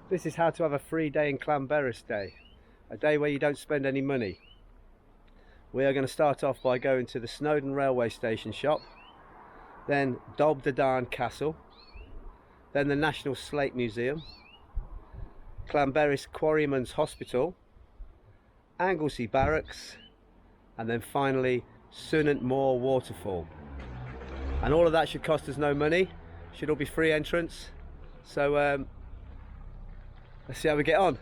This is how to have a free day in Llanberis Day, a day where you don't spend any money. We are going to start off by going to the Snowdon railway station shop, then Dolbadarn Castle, then the National Slate Museum, Llanberis Quarryman's Hospital, Anglesey Barracks, and then finally Ceunant Mawr Waterfall. And all of that should cost us no money, should all be free entrance. So let's see how we get on.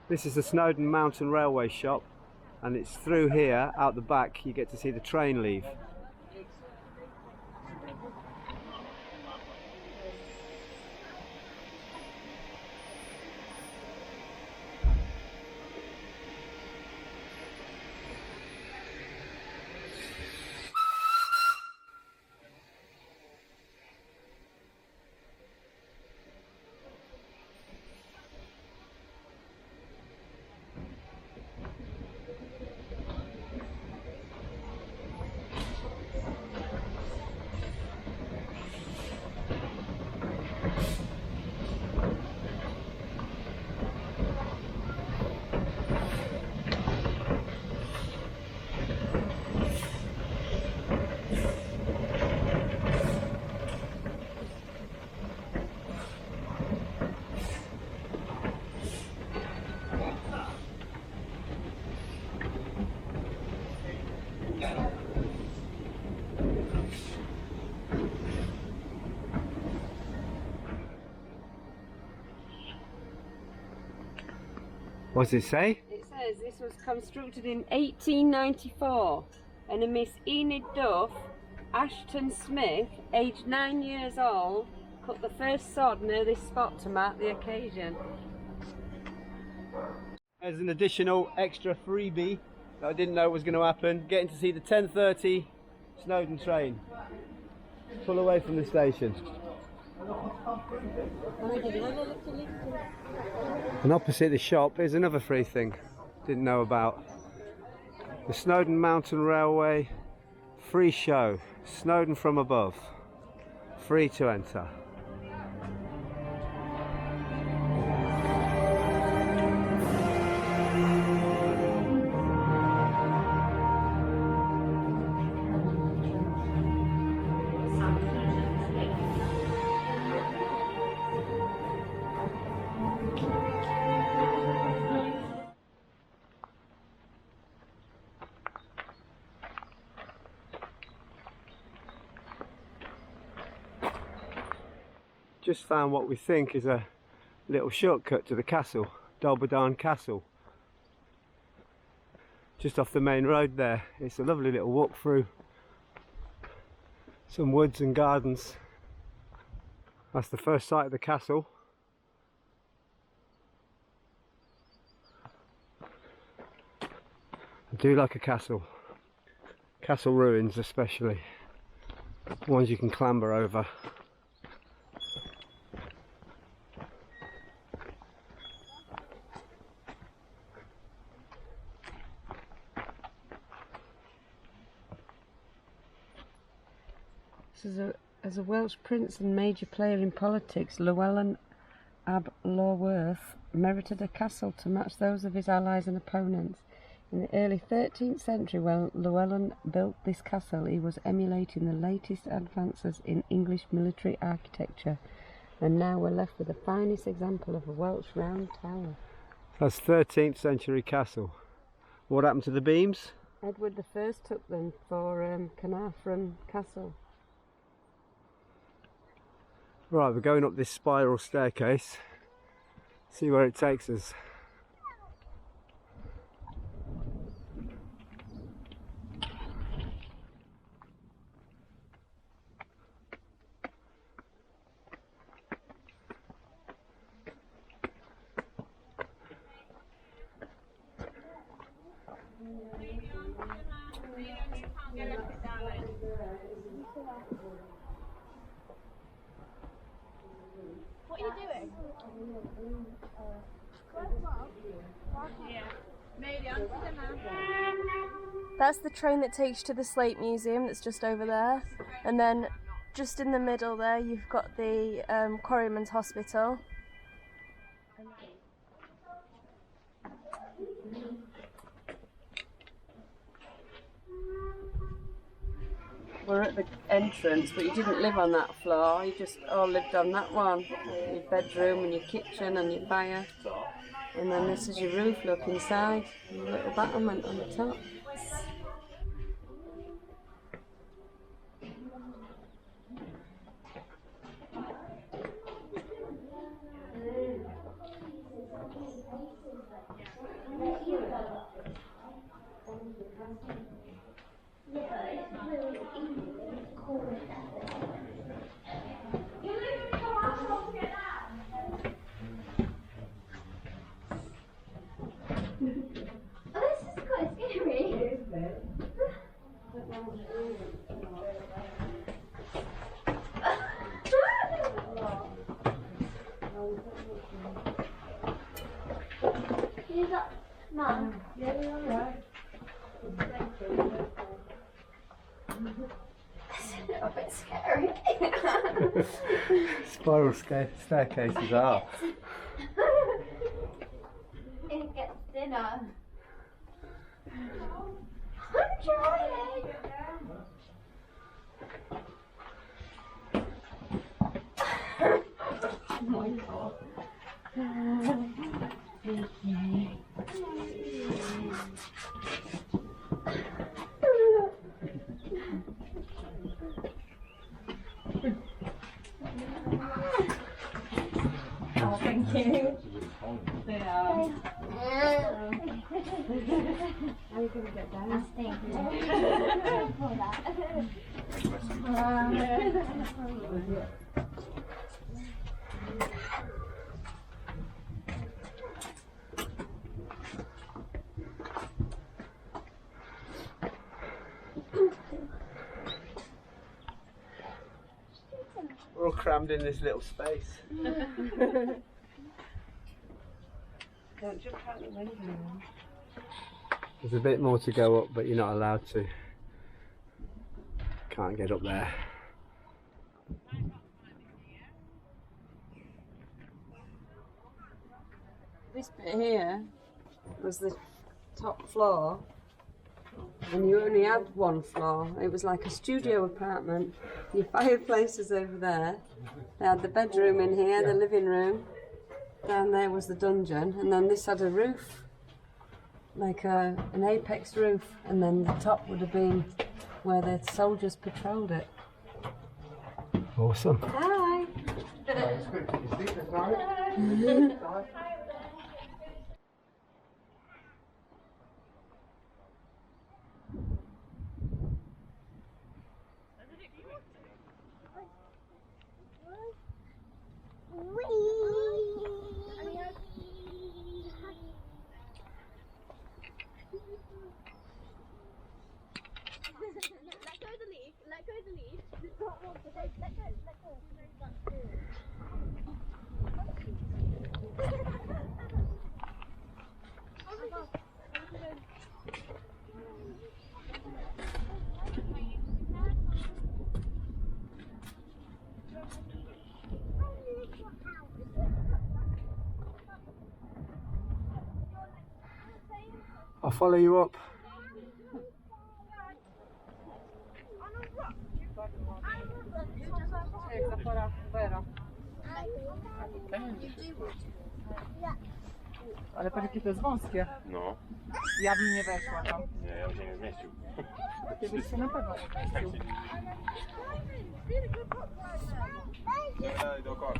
This is the Snowdon Mountain Railway shop, and it's through here, out the back, you get to see the train leave. What does it say? It says this was constructed in 1894 and a Miss Enid Duff, Ashton Smith, aged 9 years old, cut the first sod near this spot to mark the occasion. There's an additional extra freebie that I didn't know was going to happen. Getting to see the 10:30 Snowdon train pull away from the station. And opposite the shop is another free thing didn't know about. The Snowdon Mountain Railway free show, Snowdon from above, free to enter. Just found what we think is a little shortcut to the castle, Dolbadarn Castle. Just off the main road there. It's a lovely little walk through some woods and gardens. That's the first sight of the castle. I do like a castle. Castle ruins especially. Ones you can clamber over. As a Welsh prince and major player in politics, Llewellyn ab Lorwerth merited a castle to match those of his allies and opponents. In the early 13th century, when Llewellyn built this castle, he was emulating the latest advances in English military architecture, and now we're left with the finest example of a Welsh round tower. That's 13th century castle. What happened to the beams? Edward I took them for Carnarvon Castle. Right, we're going up this spiral staircase, see where it takes us. What are you doing? Yeah. Maybe onto the map. That's the train that takes you to the Slate Museum that's just over there. And then just in the middle there you've got the Quarryman's Hospital. We're at the entrance, but you didn't live on that floor, you just all lived on that one. Your bedroom and your kitchen and your fire. And then this is your roof, look inside, your little battlement on the top. Mum. A bit scary. Spiral staircases are. It gets thinner. I'm trying. Oh my god. Oh, thank you. Yeah. How are you going to get down? We're all crammed in this little space. Don't jump out the window. There's a bit more to go up, but you're not allowed to. Can't get up there. This bit here was the top floor, and you only had one floor. It was like a studio apartment. Your fireplace was over there. They had the bedroom in here, the living room. Down there was the dungeon, and then this had a roof, like an apex roof, and then the top would have been where the soldiers patrolled it. Awesome. Hi! Let go of the leaf. Let go of the leaf. Don't want to let go. Let go. I'll follow you up. Ale patrz jakie to jest wąskie. No, Ja bym nie weszła tam. nie, ja bym się nie zmieścił. Ty byś się na pewno nie zmieścił. Dalej dookoła.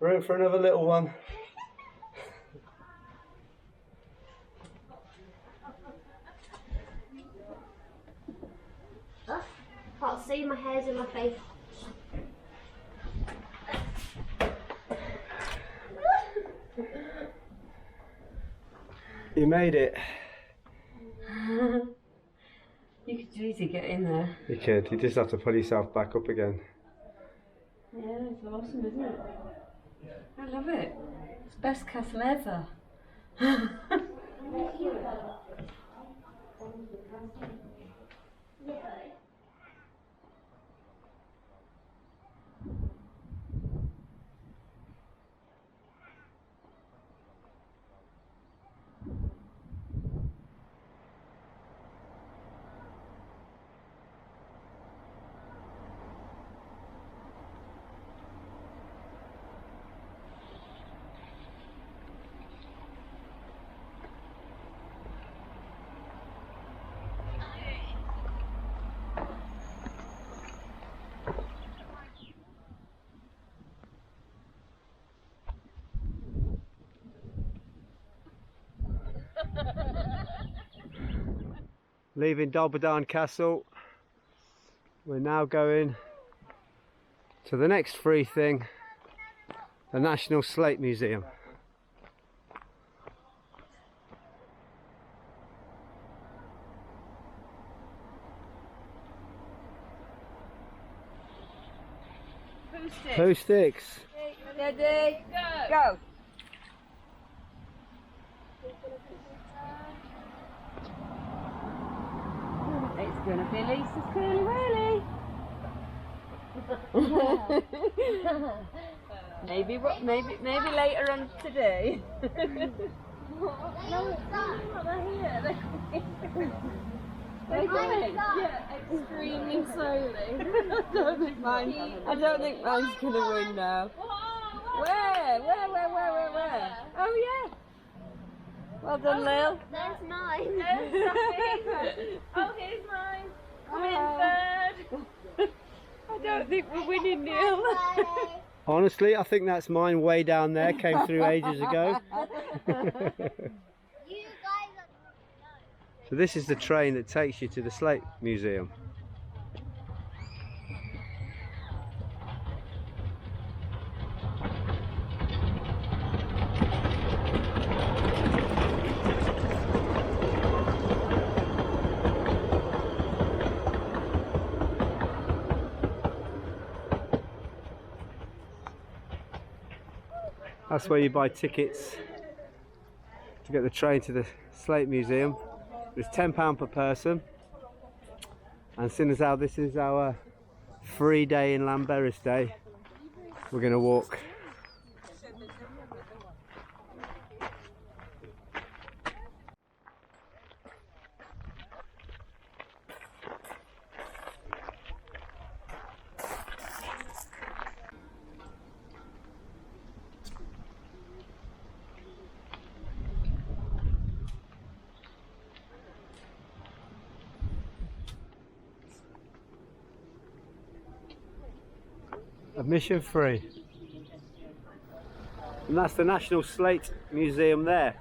Room for another little one. Can't see, my hair's in my face. You made it. You could easily get in there. You could. You just have to pull yourself back up again. Yeah, it's awesome, isn't it? I love it. It's the best castle ever. Leaving Dolbadarn Castle, we're now going to the next free thing, the National Slate Museum. Who sticks? Ready, go! It's going to be Lisa's curly whirly. maybe later on today. No, they're here. They're coming. Yeah, extremely slowly. I don't think mine's going to win now. Where? Oh yeah. Well done, Lil. There's mine. Oh, here's mine. I'm in third. I don't think we're winning, Neil. Honestly, I think that's mine way down there, came through ages ago. You guys are So this is the train that takes you to the Slate Museum. That's where you buy tickets to get the train to the Slate Museum. It's £10 per person, and seeing as how this is our free day in Llanberis Day, we're going to walk. Admission free. And that's the National Slate Museum there.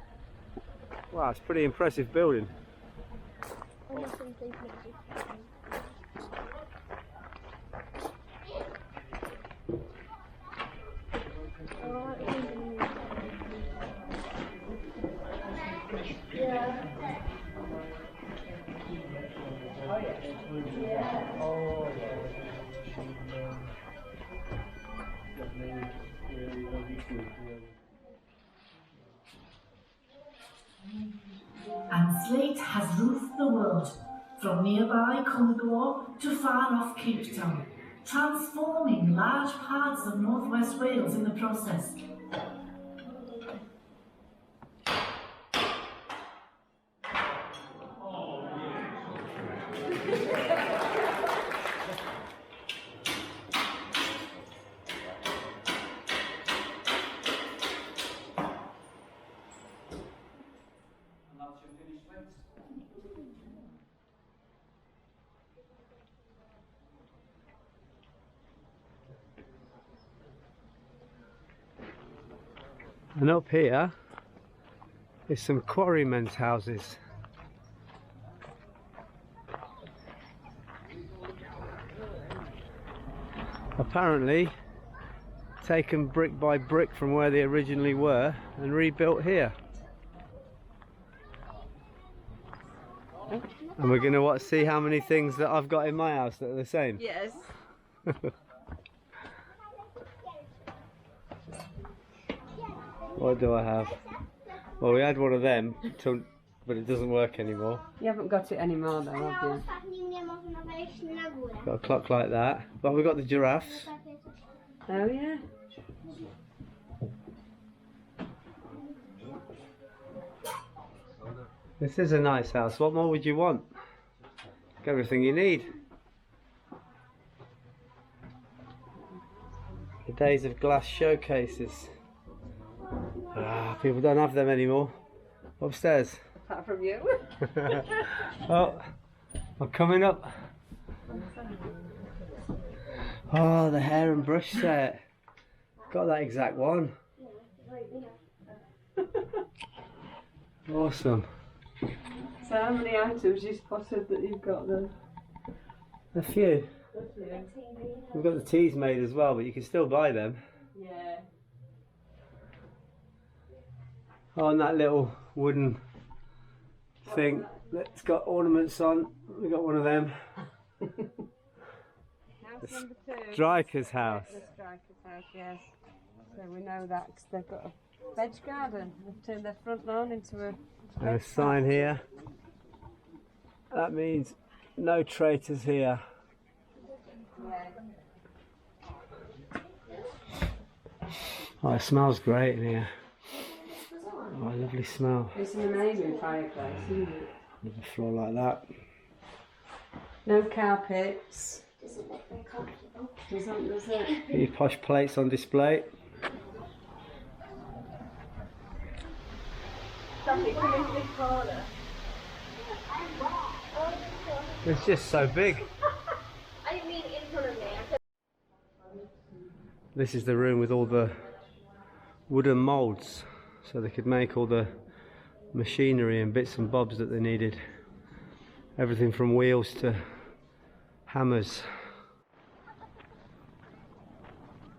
Wow, it's a pretty impressive building. And Slate has roofed the world, from nearby Cwmglo to far-off Cape Town, transforming large parts of northwest Wales in the process. And up here is some quarrymen's houses. Apparently taken brick by brick from where they originally were and rebuilt here. And we're gonna see how many things that I've got in my house that are the same. Yes. What do I have? Well, we had one of them, but it doesn't work anymore. You haven't got it anymore though, have you? Got a clock like that. But we've got the giraffes. Oh yeah. This is a nice house. What more would you want? Got everything you need. The days of glass showcases. People don't have them anymore. Upstairs. Apart from you. Oh, I'm coming up. Oh, the hair and brush set. Got that exact one. Awesome. So how many items you spotted that you've got then? A few. We've got the teas made as well, but you can still buy them. Yeah. Oh, and that little wooden thing that's got ornaments on. We got one of them. House number 2. Striker's house. The Striker's house, yes. So we know that because they've got a veg garden. They've turned their front lawn into a And a sign here. That means no traitors here. Oh, it smells great in here. Oh, lovely smell. It's an amazing fireplace, isn't it? With a floor like that. No carpets. Doesn't look very comfortable. Does it? Get your posh plates on display. Something come into this corner. It's just so big. I didn't mean in front of me. This is the room with all the wooden moulds, so they could make all the machinery and bits and bobs that they needed. Everything from wheels to hammers.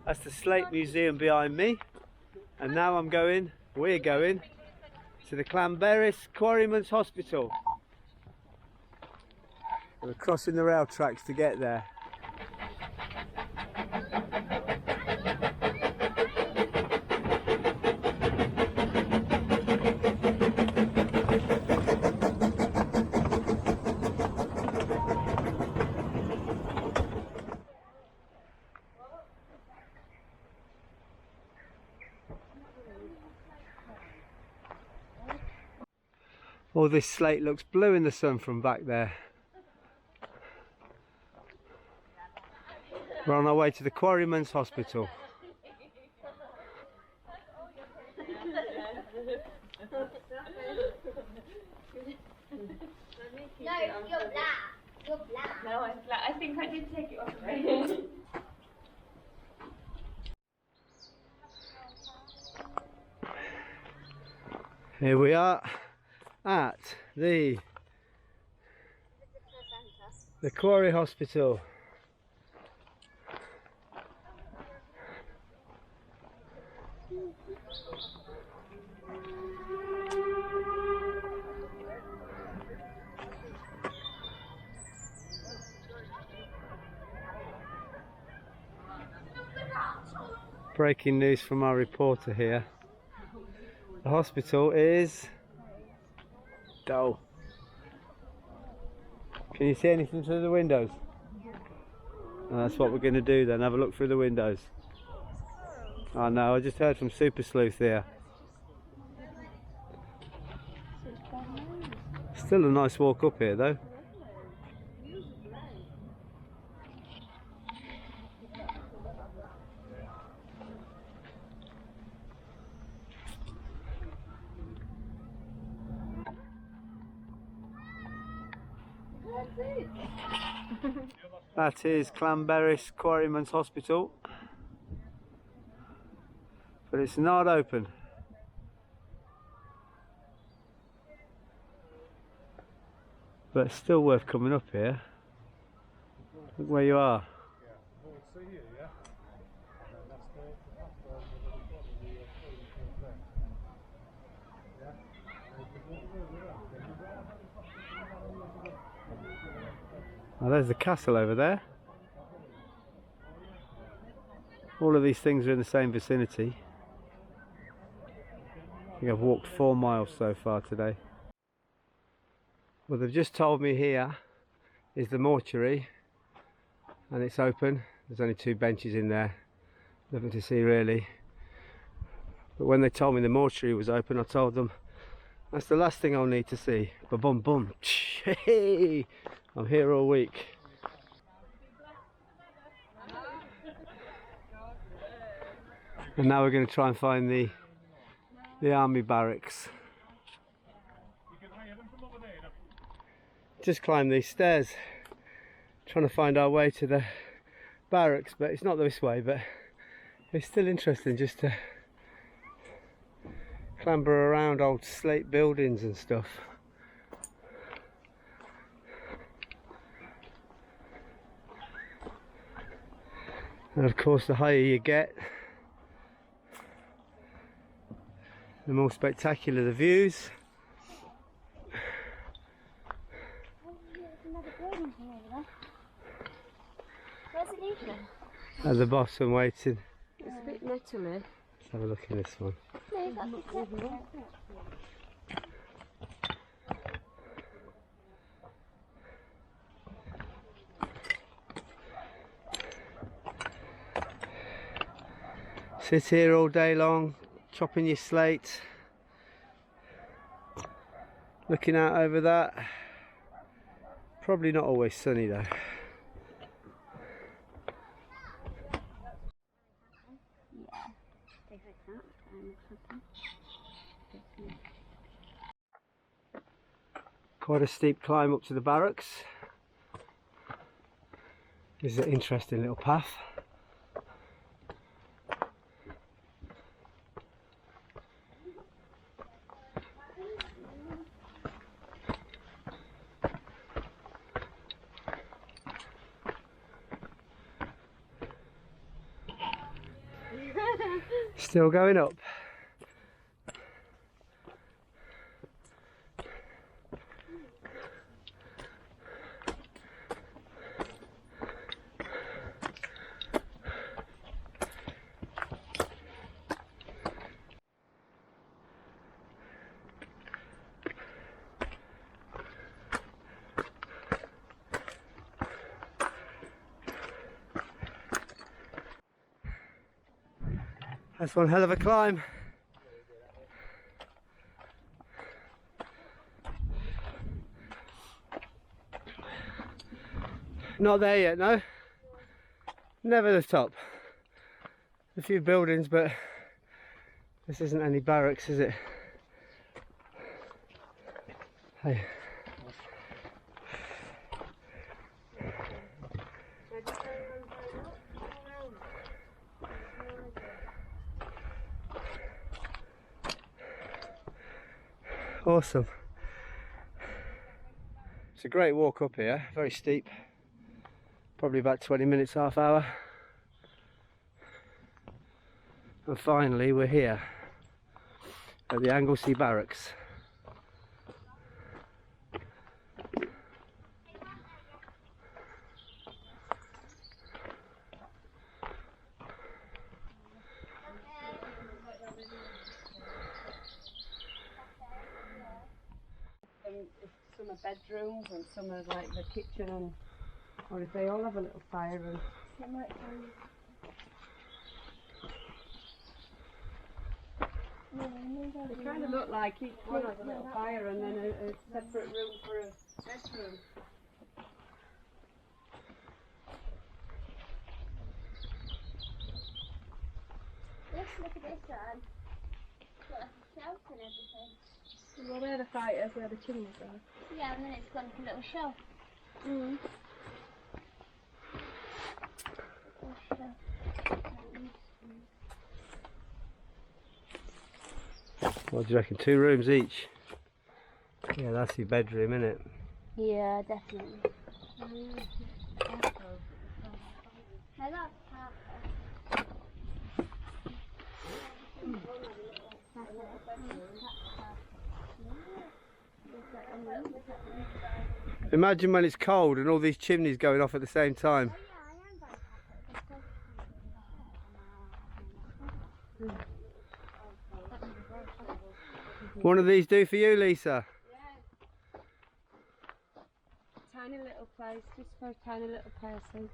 That's the Slate Museum behind me, and now we're going to the Llanberis Quarryman's Hospital. We're crossing the rail tracks to get there. All this slate looks blue in the sun from back there. We're on our way to the Quarryman's Hospital. No, you're black. You're black. No, I'm flat. I think I did take it off already. Here we are at the Quarry Hospital. Breaking news from our reporter here. The hospital is dull. Can you see anything through the windows? Oh, that's what we're going to do then, have a look through the windows. Oh no, I just heard from Super Sleuth here. Still a nice walk up here though. That is Llanberis Quarryman's Hospital, but it's not open. But it's still worth coming up here. Look where you are. Oh, there's the castle over there. All of these things are in the same vicinity. I think I've walked 4 miles so far today. Well, they've just told me here is the mortuary, and it's open. There's only 2 benches in there, nothing to see really. But when they told me the mortuary was open, I told them that's the last thing I'll need to see. Ba-bum bum. Hey, I'm here all week. And now we're going to try and find the army barracks. Just climb these stairs, trying to find our way to the barracks, but it's not this way, but it's still interesting just to clamber around old slate buildings and stuff. And of course, the higher you get, the more spectacular the views. At the bottom waiting. It's a bit nettily. Let's have a look in this one. Sit here all day long, chopping your slate, looking out over that. Probably not always sunny though. Quite a steep climb up to the barracks. This is an interesting little path. Still going up. That's one hell of a climb. Not there yet, no. Never the top. A few buildings, but this isn't any barracks, is it? Hey. Awesome. It's a great walk up here, very steep, probably about 20 minutes, half hour. And finally we're here at the Anglesey Barracks. Some are bedrooms and some are like the kitchen, and or if they all have a little fire room. They kind of look like each one has a little fire and then a separate room for a bedroom. Look at this one. It's got like a shelf and everything. Well, they're the fighters where the chimneys are. Yeah, and then it's got like a little shelf. What do you reckon? 2 rooms each? Yeah, that's your bedroom, isn't it? Yeah, definitely. Imagine when it's cold and all these chimneys going off at the same time. One of these do for you, Lisa? Tiny little place, just for a tiny little person.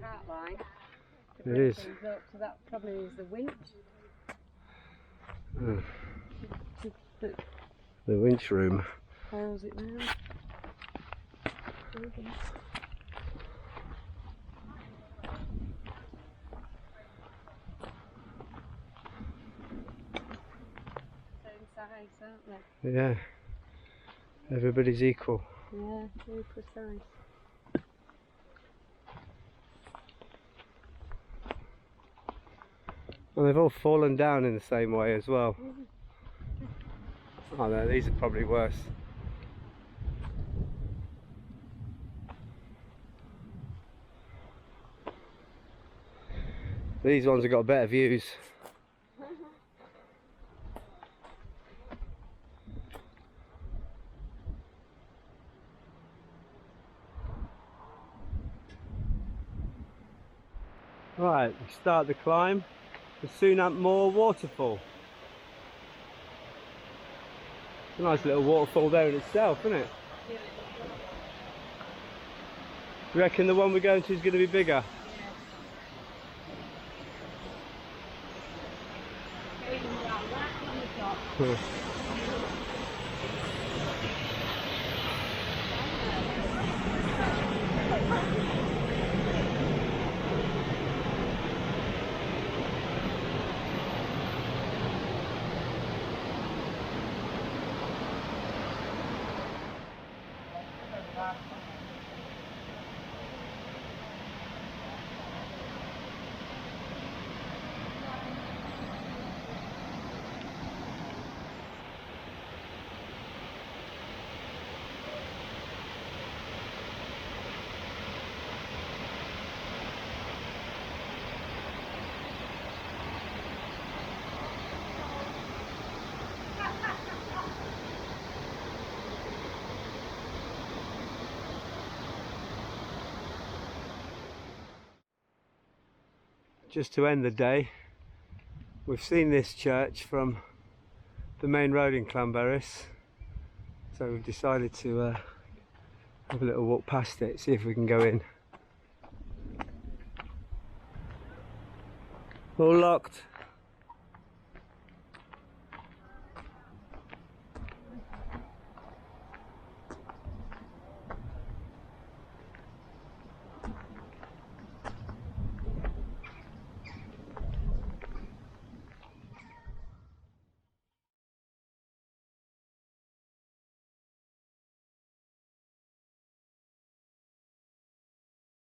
Cart line. It is. Up, so that probably is the winch. Oh. The winch room. Hauls it round. Same size, aren't they? Yeah. Everybody's equal. Yeah, very precise. Well, they've all fallen down in the same way as well. Oh no, these are probably worse. These ones have got better views. Right, we start the climb. The Ceunant Mawr Waterfall. It's a nice little waterfall there in itself, isn't it? You reckon the one we're going to is going to be bigger? Yeah. Just to end the day, we've seen this church from the main road in Llanberis, so we've decided to have a little walk past it, see if we can go in. All locked.